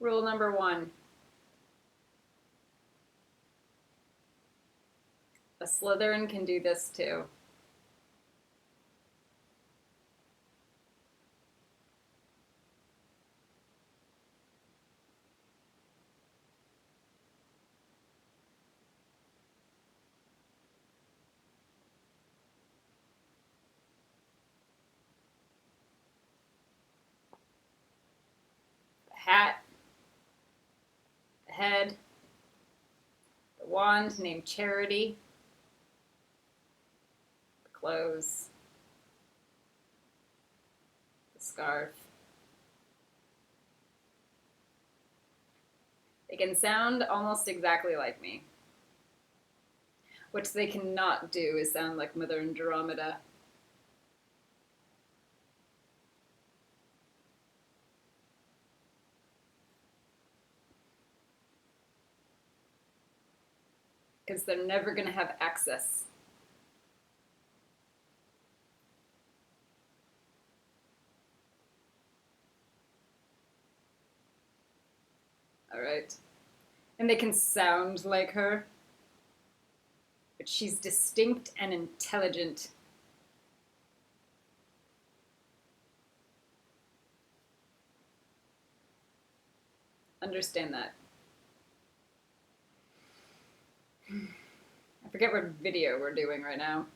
Rule number 1. A Slytherin can do this too. Hat, the head, the wand named Charity, the clothes, the scarf. They can sound almost exactly like me. What they cannot do is sound like Mother Andromeda. Because they're never going to have access. All right. And they can sound like her, but she's distinct and intelligent. Understand that. I forget what video we're doing right now.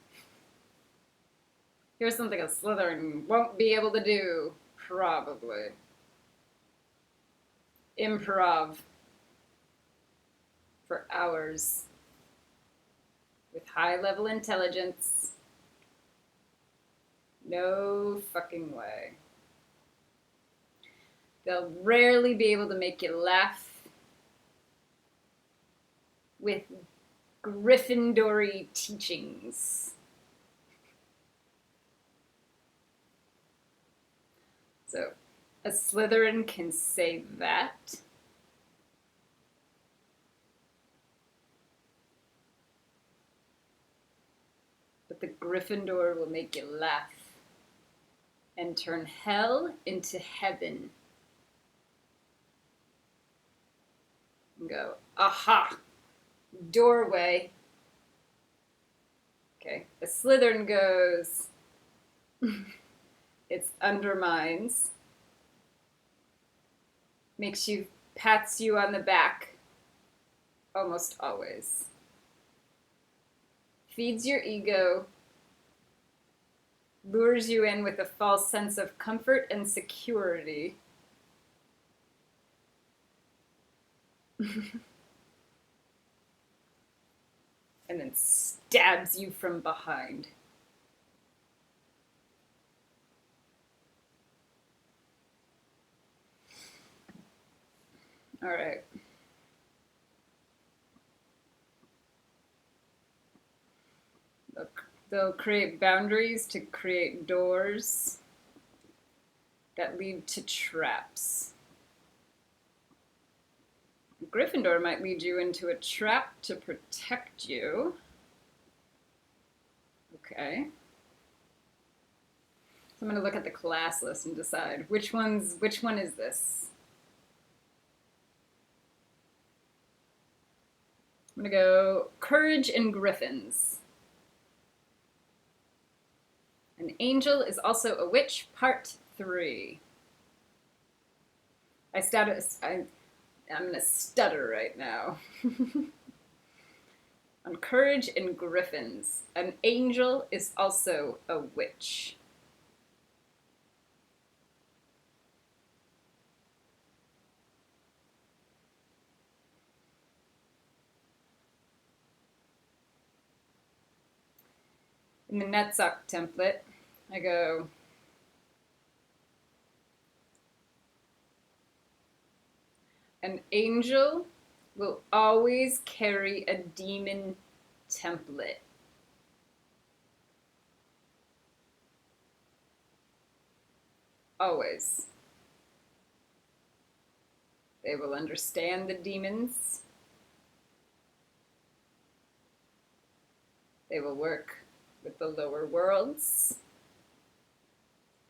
Here's something a Slytherin won't be able to do, probably. Improv. For hours. With high-level intelligence. No fucking way. They'll rarely be able to make you laugh with Gryffindory teachings. So, a Slytherin can say that. But the Gryffindor will make you laugh and turn hell into heaven. And go, aha! Doorway. Okay, a Slytherin goes, it undermines, pats you on the back, almost always. Feeds your ego, lures you in with a false sense of comfort and security. And then stabs you from behind. All right. They'll create boundaries to create doors that lead to traps. Gryffindor might lead you into a trap to protect you. Okay. So I'm going to look at the class list and decide which one is this. I'm going to go Courage and Griffins. An angel is also a witch, part 3. I'm going to stutter right now. On Courage and Griffins, an angel is also a witch. In the Netsock template, I go, an angel will always carry a demon template. Always. They will understand the demons. They will work with the lower worlds.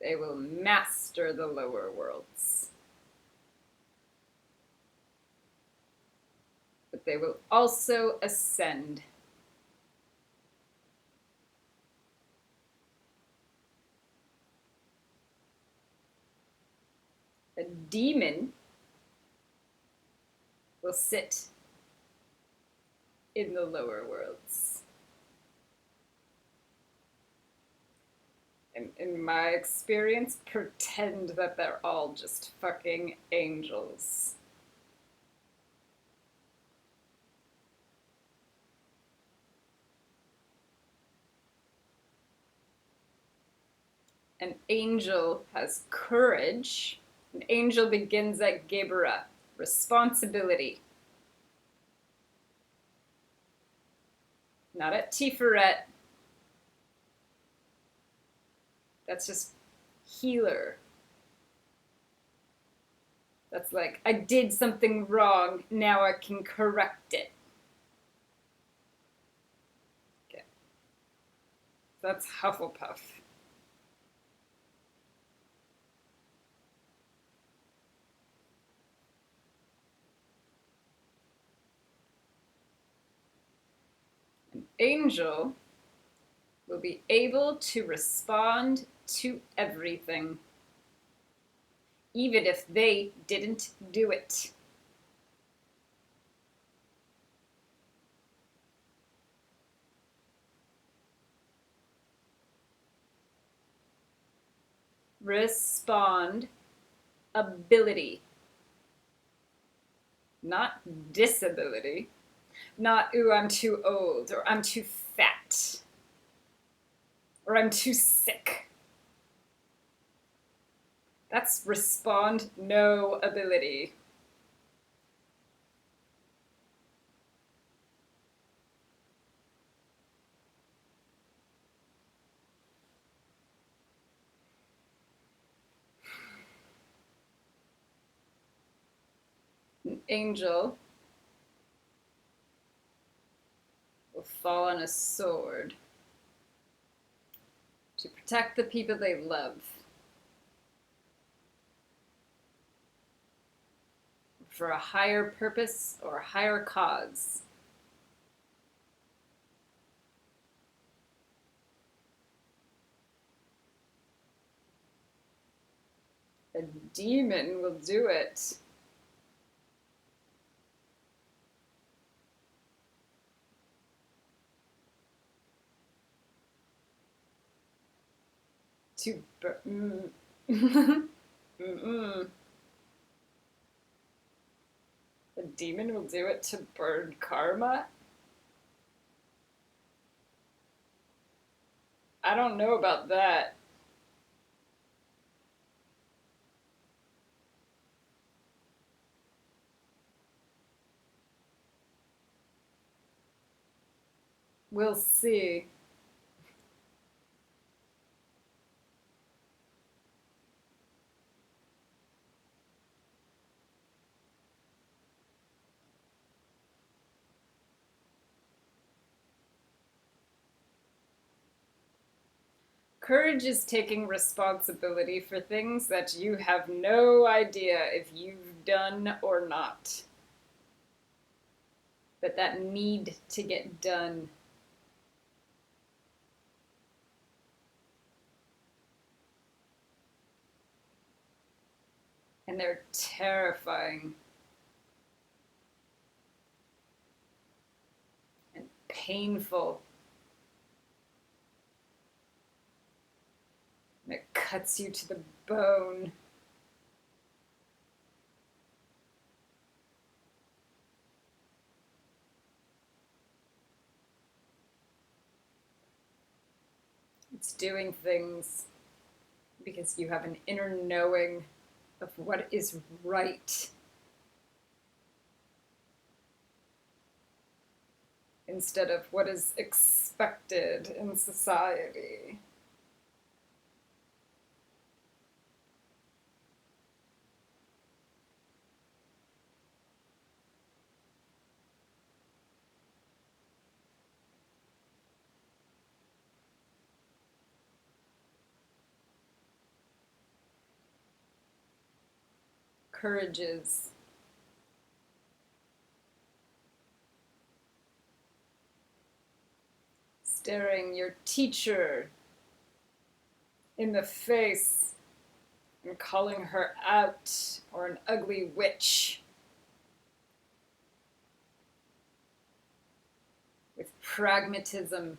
They will master the lower worlds. but they will also ascend. A demon will sit in the lower worlds. And in my experience, pretend that they're all just fucking angels. An angel has courage. An angel begins at Geburah, responsibility. Not at Tiferet. That's just healer. That's like, I did something wrong, now I can correct it. Okay. That's Hufflepuff. An angel will be able to respond to everything, even if they didn't do it. Respond ability, not disability. Not, ooh, I'm too old, or I'm too fat, or I'm too sick. That's respond no ability. An angel will fall on a sword to protect the people they love, for a higher purpose or a higher cause. A demon will do it to A demon will do it to burn karma? I don't know about that. We'll see. Courage is taking responsibility for things that you have no idea if you've done or not, but that need to get done. And they're terrifying and painful. And it cuts you to the bone. It's doing things because you have an inner knowing of what is right, instead of what is expected in society. Courage is staring your teacher in the face and calling her out, or an ugly witch. With pragmatism.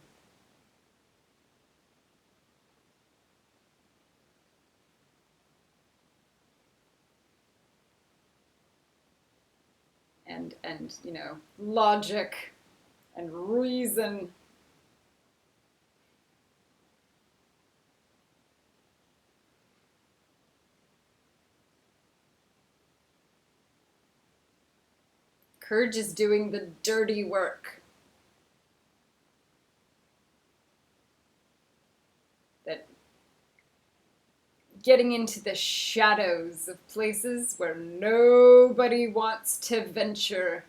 And you know, logic and reason. Courage is doing the dirty work. That getting into the shadows of places where nobody wants to venture.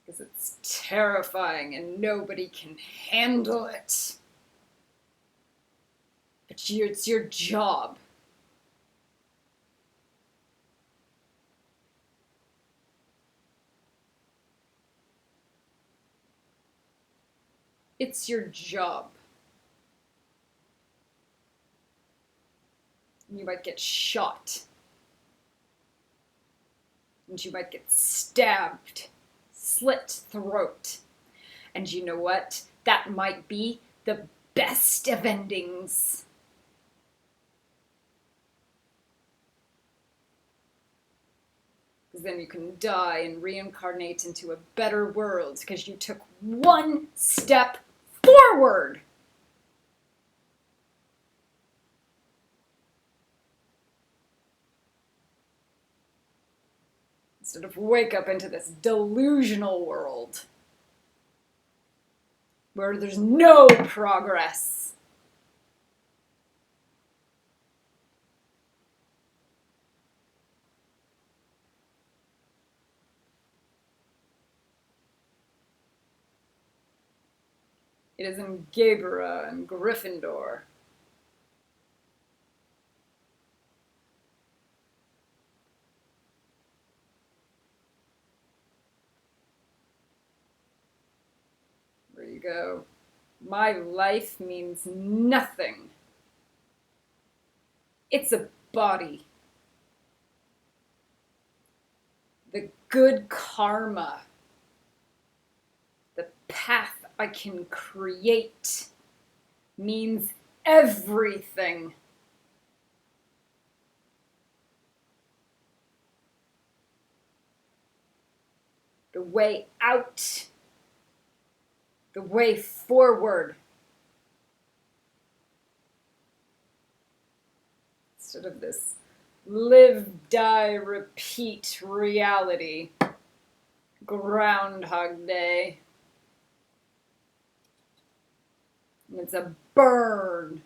Because it's terrifying and nobody can handle it. But it's your job. It's your job. You might get shot. And you might get stabbed, slit throat. And you know what? That might be the best of endings. Because then you can die and reincarnate into a better world because you took one step forward. Instead of wake up into this delusional world where there's no progress. It is in Gabriel and Gryffindor. There you go. My life means nothing. It's a body. The good karma. The path I can create means everything. The way out. The way forward. Instead of this live, die, repeat reality. Groundhog Day. And it's a burn.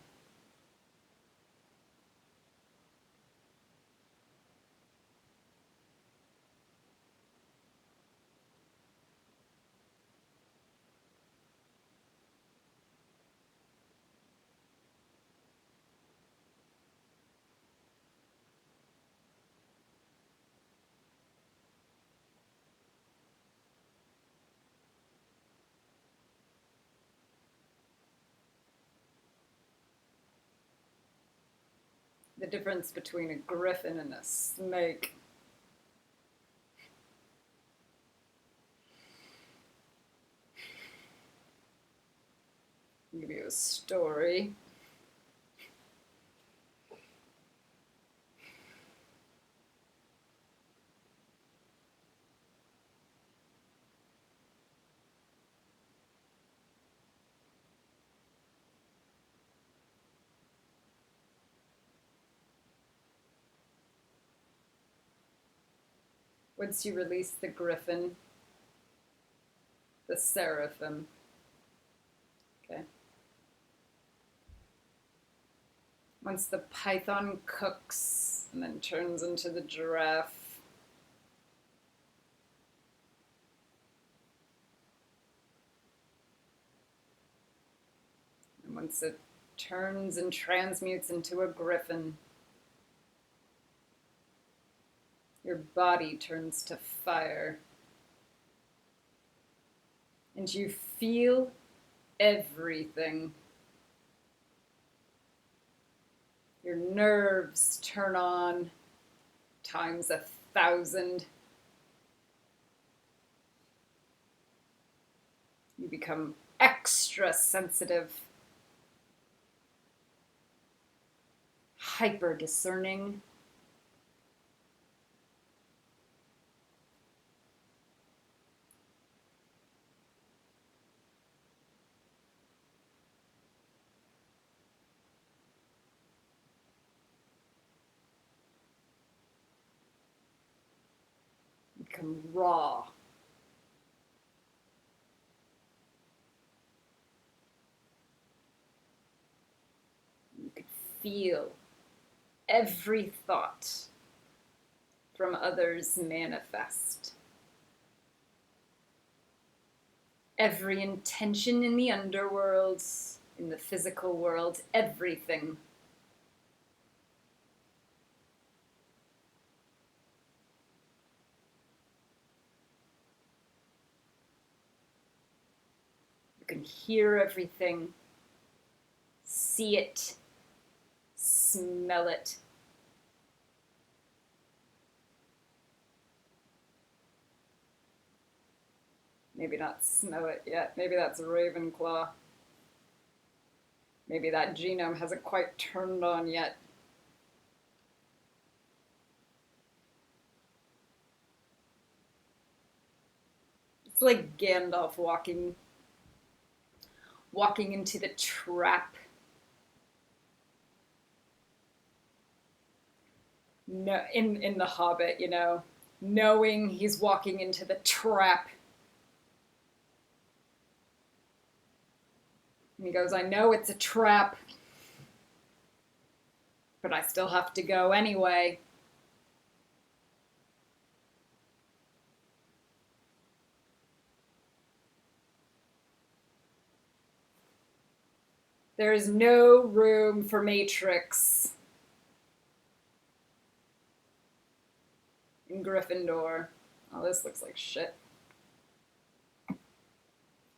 The difference between a griffin and a snake. I'll give you a story. Once you release the griffin, the seraphim, okay? Once the python cooks and then turns into the giraffe, and once it turns and transmutes into a griffin, Your body turns to fire. And you feel everything. Your nerves turn on times 1,000. You become extra sensitive, hyper discerning. You become raw. You could feel every thought from others manifest. Every intention in the underworld, in the physical world, everything. You can hear everything, see it, smell it. Maybe not smell it yet. Maybe that's a Ravenclaw. Maybe that genome hasn't quite turned on yet. It's like Gandalf walking into the trap. No, in The Hobbit, you know, knowing he's walking into the trap. And he goes, I know it's a trap, but I still have to go anyway. There is no room for Matrix in Gryffindor. Oh, this looks like shit.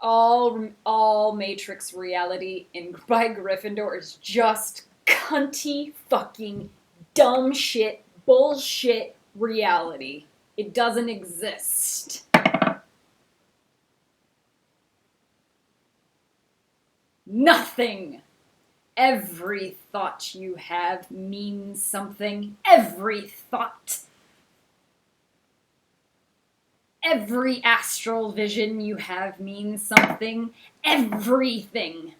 All Matrix reality by Gryffindor is just cunty fucking dumb shit, bullshit reality. It doesn't exist. Nothing. Every thought you have means something. Every thought. Every astral vision you have means something. Everything.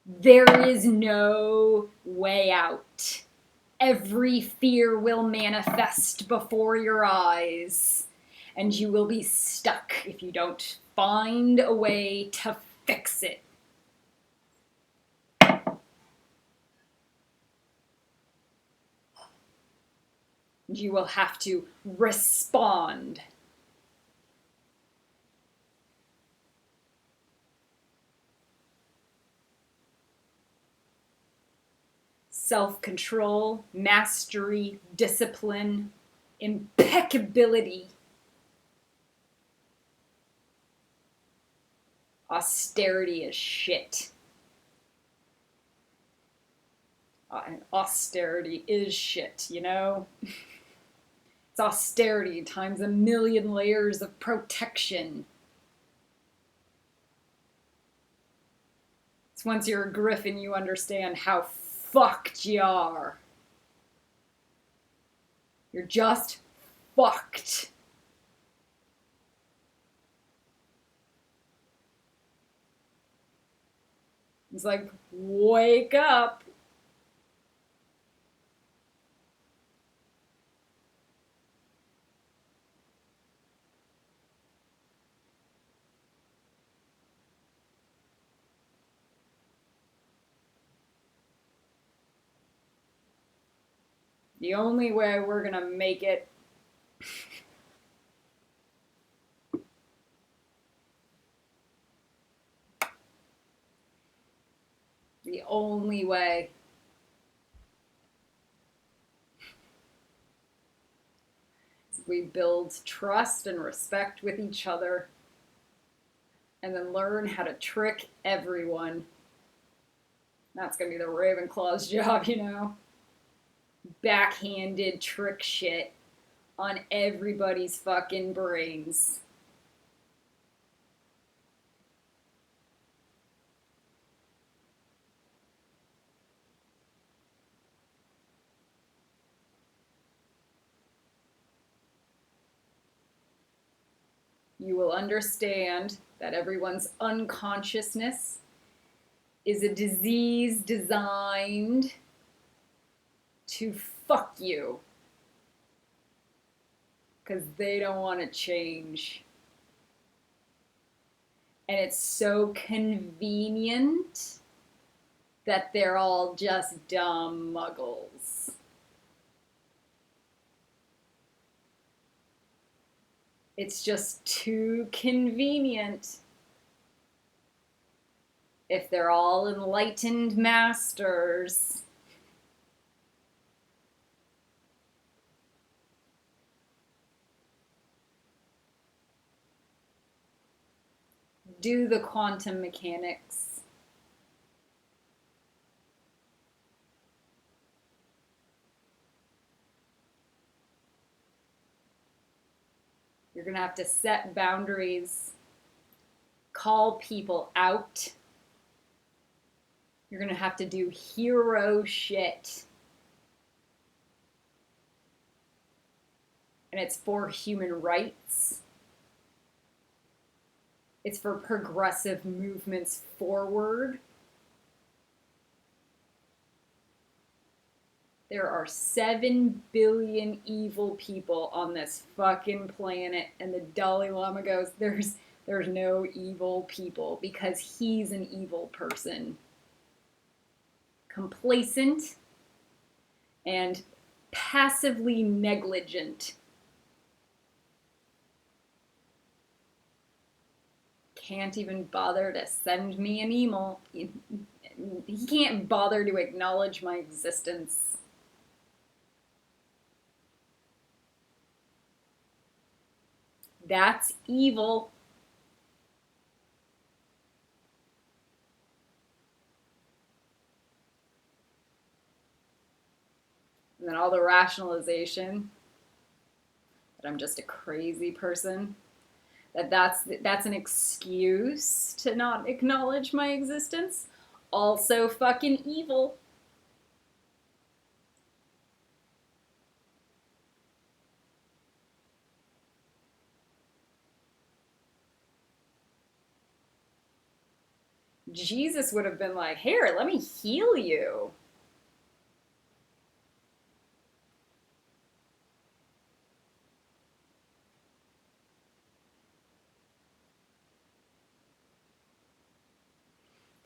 There is no way out. Every fear will manifest before your eyes, and you will be stuck if you don't find a way to fix it. You will have to respond. Self-control, mastery, discipline, impeccability. Austerity is shit. Austerity is shit, you know? It's austerity times 1,000,000 layers of protection. It's once you're a Griffin, you understand how fucked you are. You're just fucked. It's like, wake up. The only way we're gonna make it the only way We build trust and respect with each other, and then learn how to trick everyone. That's gonna be the Ravenclaw's job, you know? Backhanded trick shit on everybody's fucking brains. You will understand that everyone's unconsciousness is a disease designed to fuck you. Because they don't want to change. And it's so convenient that they're all just dumb muggles. It's just too convenient. If they're all enlightened masters, do the quantum mechanics. You're gonna have to set boundaries, call people out. You're gonna have to do hero shit. And it's for human rights. It's for progressive movements forward. There are 7 billion evil people on this fucking planet, and the Dalai Lama goes, there's no evil people because he's an evil person. Complacent and passively negligent. Can't even bother to send me an email. He can't bother to acknowledge my existence. That's evil. And then all the rationalization that I'm just a crazy person, that's an excuse to not acknowledge my existence. Also fucking evil. Jesus would have been like, here, let me heal you.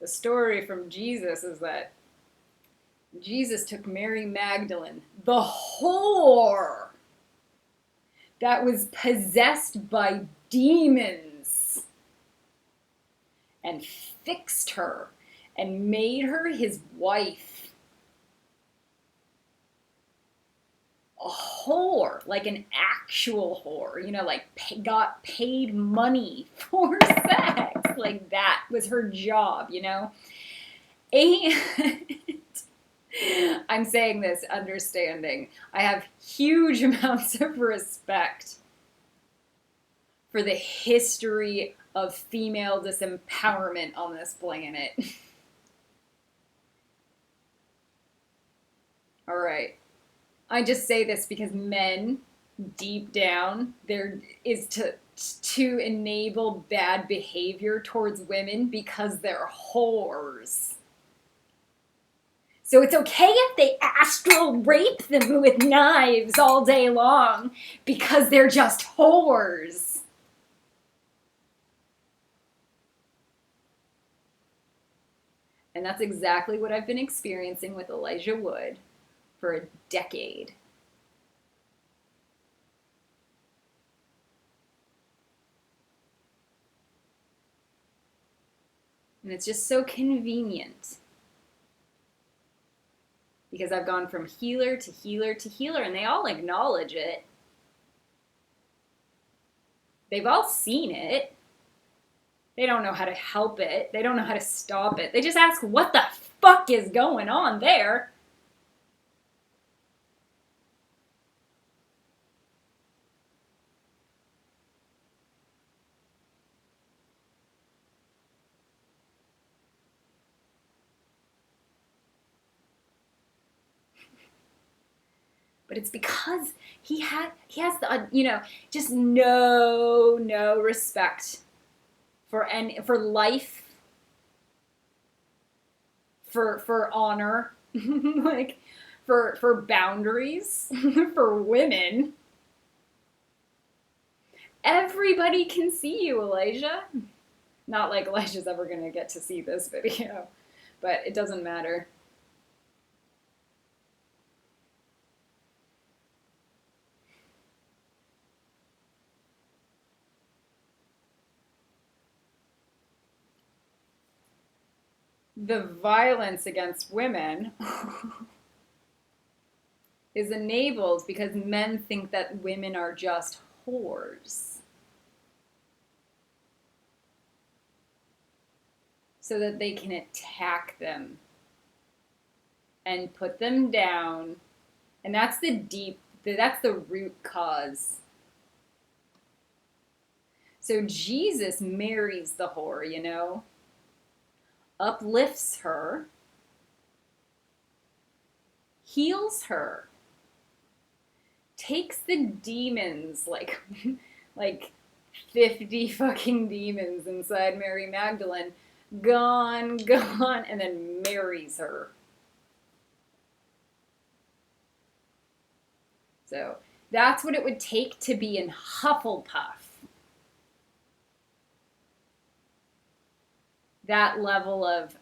The story from Jesus is that Jesus took Mary Magdalene, the whore that was possessed by demons, and fixed her and made her his wife. A whore, like an actual whore, you know, like got paid money for sex. Like that was her job, you know? And I'm saying this understanding I have huge amounts of respect for the history of female disempowerment on this planet. All right. I just say this because men, deep down, there is to enable bad behavior towards women because they're whores. So it's okay if they astral rape them with knives all day long because they're just whores. And that's exactly what I've been experiencing with Elijah Wood for a decade. And it's just so convenient. Because I've gone from healer to healer to healer, and they all acknowledge it. They've all seen it. They don't know how to help it. They don't know how to stop it. They just ask, what the fuck is going on there? But it's because he has the, just no respect for life, for honor, like for boundaries, for women. Everybody can see you, Elijah. Not like Elijah's ever gonna get to see this video, but it doesn't matter. The violence against women is enabled because men think that women are just whores. So that they can attack them and put them down. And that's that's the root cause. So Jesus marries the whore, uplifts her, heals her, takes the demons, like 50 fucking demons inside Mary Magdalene, gone, and then marries her. So that's what it would take to be in Hufflepuff. That level of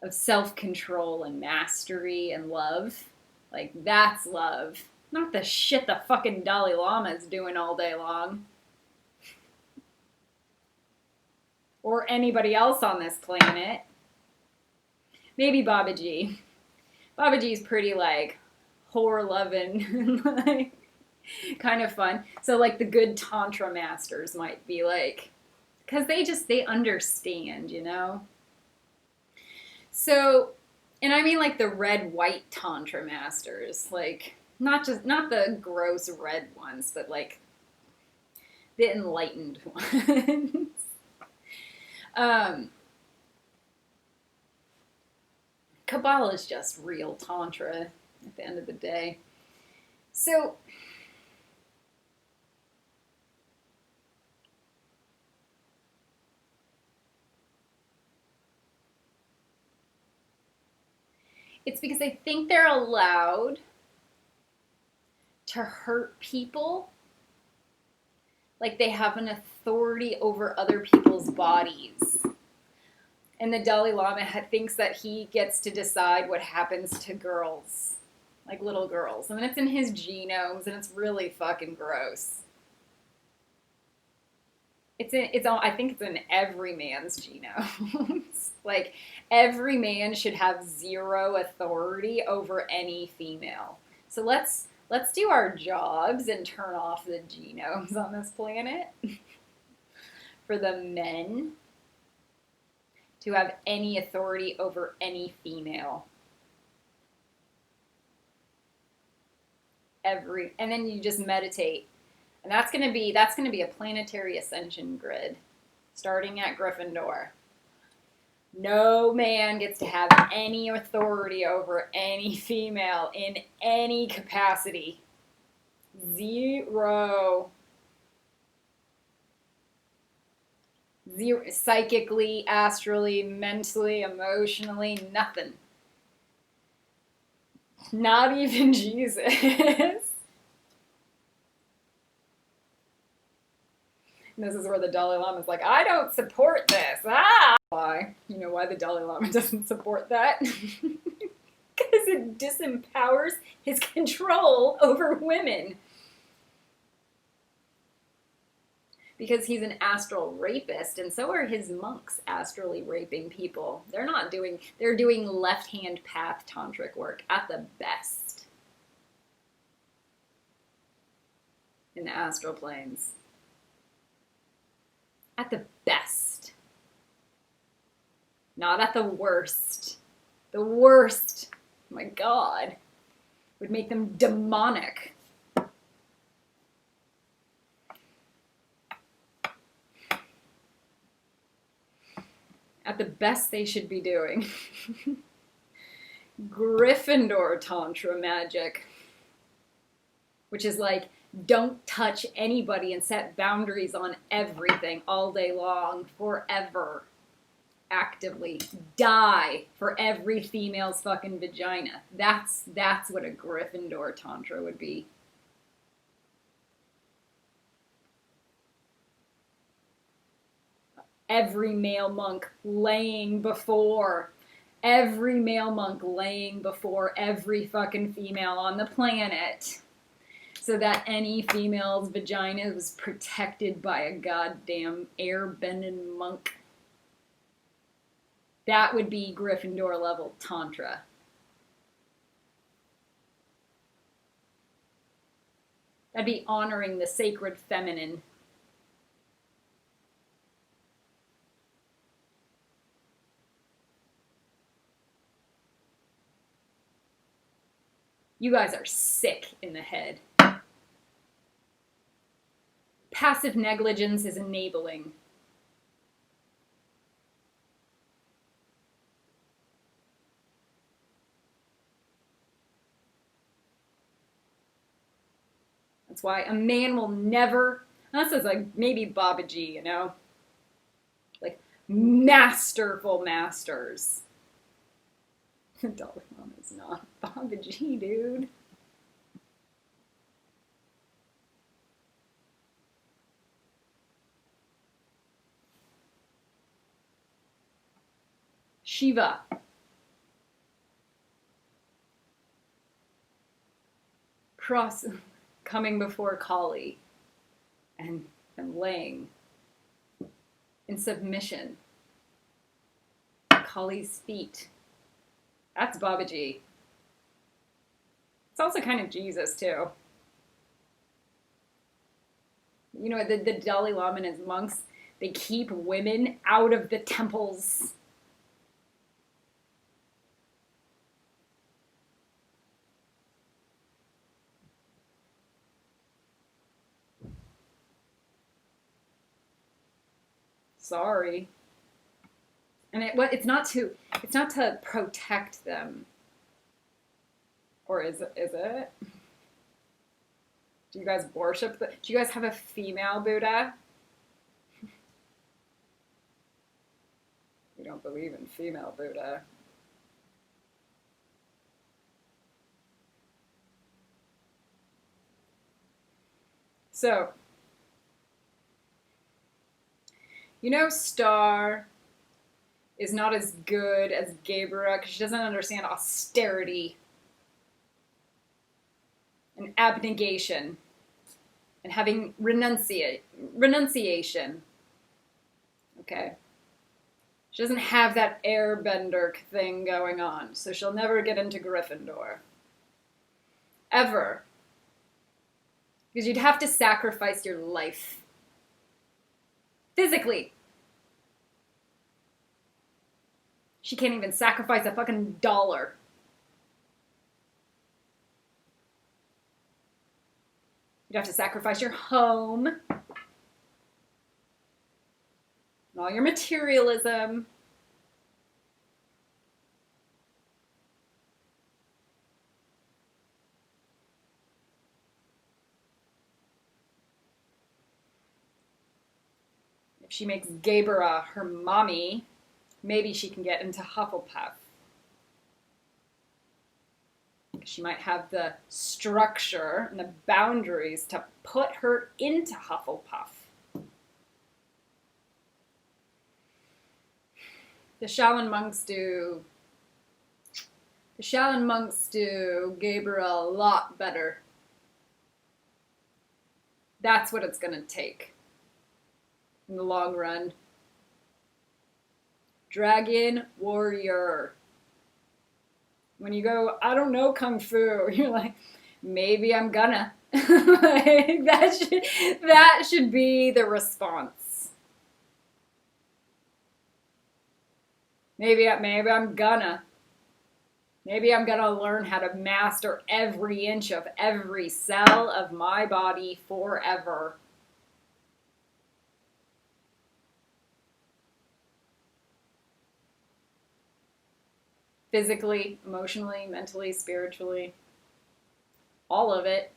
self-control and mastery and love. Like, that's love. Not the shit the fucking Dalai Lama is doing all day long. Or anybody else on this planet. Maybe Babaji. Babaji's pretty, like, whore-loving, like, kind of fun. So, like, the good Tantra masters might be, like, because they understand, So, and I mean, like, the red-white Tantra masters, like, not the gross red ones, but, like, the enlightened ones. Kabbalah is just real Tantra at the end of the day. So, it's because they think they're allowed to hurt people, like they have an authority over other people's bodies. And the Dalai Lama thinks that he gets to decide what happens to girls, like little girls. I mean, it's in his genomes, and it's really fucking gross. I think it's in every man's genomes. Like, every man should have zero authority over any female. So let's do our jobs and turn off the genomes on this planet for the men to have any authority over any female. And then you just meditate. And that's gonna be a planetary ascension grid, starting at Gryffindor. No man gets to have any authority over any female in any capacity. Zero. Psychically, astrally, mentally, emotionally, nothing. Not even Jesus. And this is where the Dalai Lama is like, I don't support this. Why? You know why the Dalai Lama doesn't support that? Because it disempowers his control over women. Because he's an astral rapist, and so are his monks astrally raping people. They're doing left-hand path tantric work at the best. in the astral planes. At the best. Not at the worst. The worst, oh my God, would make them demonic. At the best they should be doing Gryffindor Tantra magic, which is like, don't touch anybody and set boundaries on everything all day long, forever. Actively die for every female's fucking vagina. That's what a Gryffindor Tantra would be. Every male monk laying before every fucking female on the planet, so that any female's vagina was protected by a goddamn airbending monk. That would be Gryffindor level Tantra. That'd be honoring the sacred feminine. You guys are sick in the head. Passive negligence is enabling. That's why a man will never, unless it's like maybe Babaji, you know? Like masterful masters. Dalai Lama is not Babaji, dude. Shiva. Coming before Kali and laying in submission. Kali's feet. That's Babaji. It's also kind of Jesus, too. You know, the Dalai Lama and his monks, they keep women out of the temples. Sorry. And it's not to protect them. Or is it? Do you guys worship do you guys have a female Buddha? We don't believe in female Buddha. So, you know, Star is not as good as Gabriela because she doesn't understand austerity and abnegation and having renunciation. Okay? She doesn't have that airbender thing going on, so she'll never get into Gryffindor. Ever. Because you'd have to sacrifice your life. Physically. She can't even sacrifice a fucking dollar. You'd have to sacrifice your home. And all your materialism. If she makes Gabriela her mommy, maybe she can get into Hufflepuff. She might have the structure and the boundaries to put her into Hufflepuff. The Shaolin monks do Gabriela a lot better. That's what it's going to take in the long run. Dragon warrior. When you go, I don't know Kung Fu, you're like, maybe I'm gonna. Like, that should be the response. Maybe I'm gonna learn how to master every inch of every cell of my body forever. Physically, emotionally, mentally, spiritually. All of it.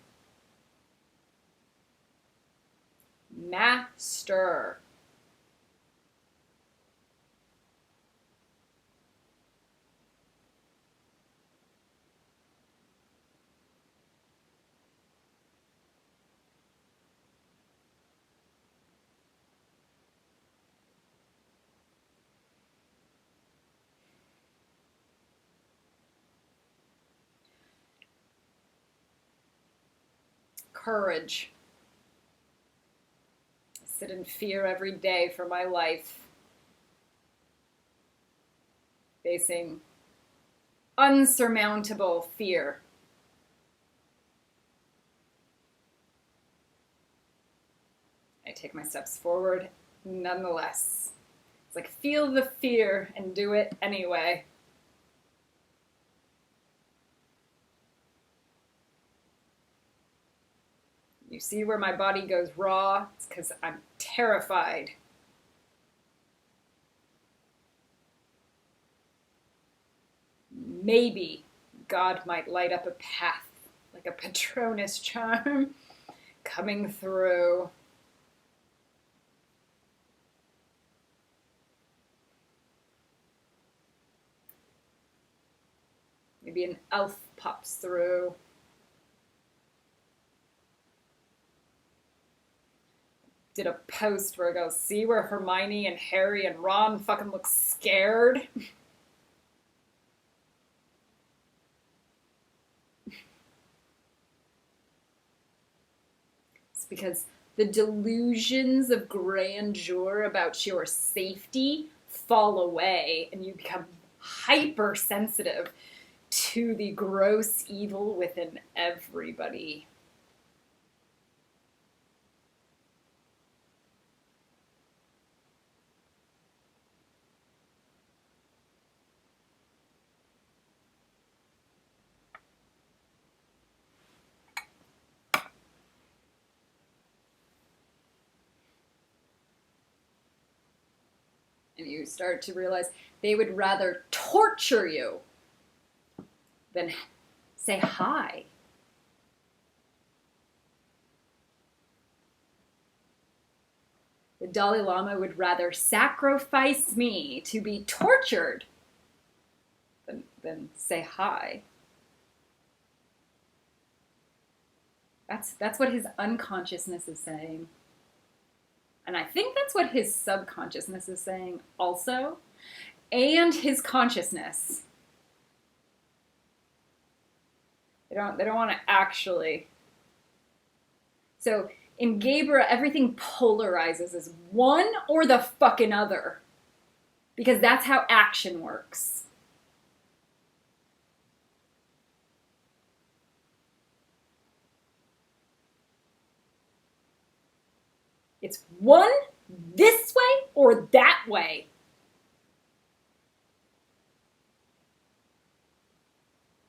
Master. Courage. I sit in fear every day for my life, facing unsurmountable fear. I take my steps forward nonetheless. It's like, feel the fear and do it anyway. You see where my body goes raw? It's because I'm terrified. Maybe God might light up a path, like a Patronus charm, coming through. Maybe an elf pops through. Did a post where it goes, see where Hermione and Harry and Ron fucking look scared? It's because the delusions of grandeur about your safety fall away and you become hypersensitive to the gross evil within everybody. And you start to realize they would rather torture you than say hi. The Dalai Lama would rather sacrifice me to be tortured than say hi. That's what his unconsciousness is saying. And I think that's what his subconsciousness is saying also. And his consciousness. They don't want to actually. So in Gebra, everything polarizes as one or the fucking other. Because that's how action works. It's one this way or that way.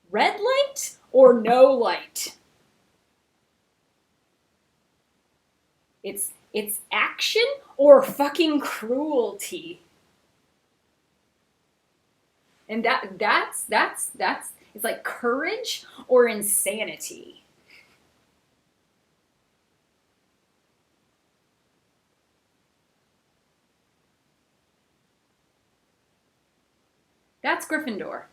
Red light or no light. It's action or fucking cruelty. And that's it's like courage or insanity. That's Gryffindor.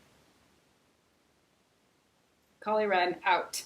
Collie Wren out.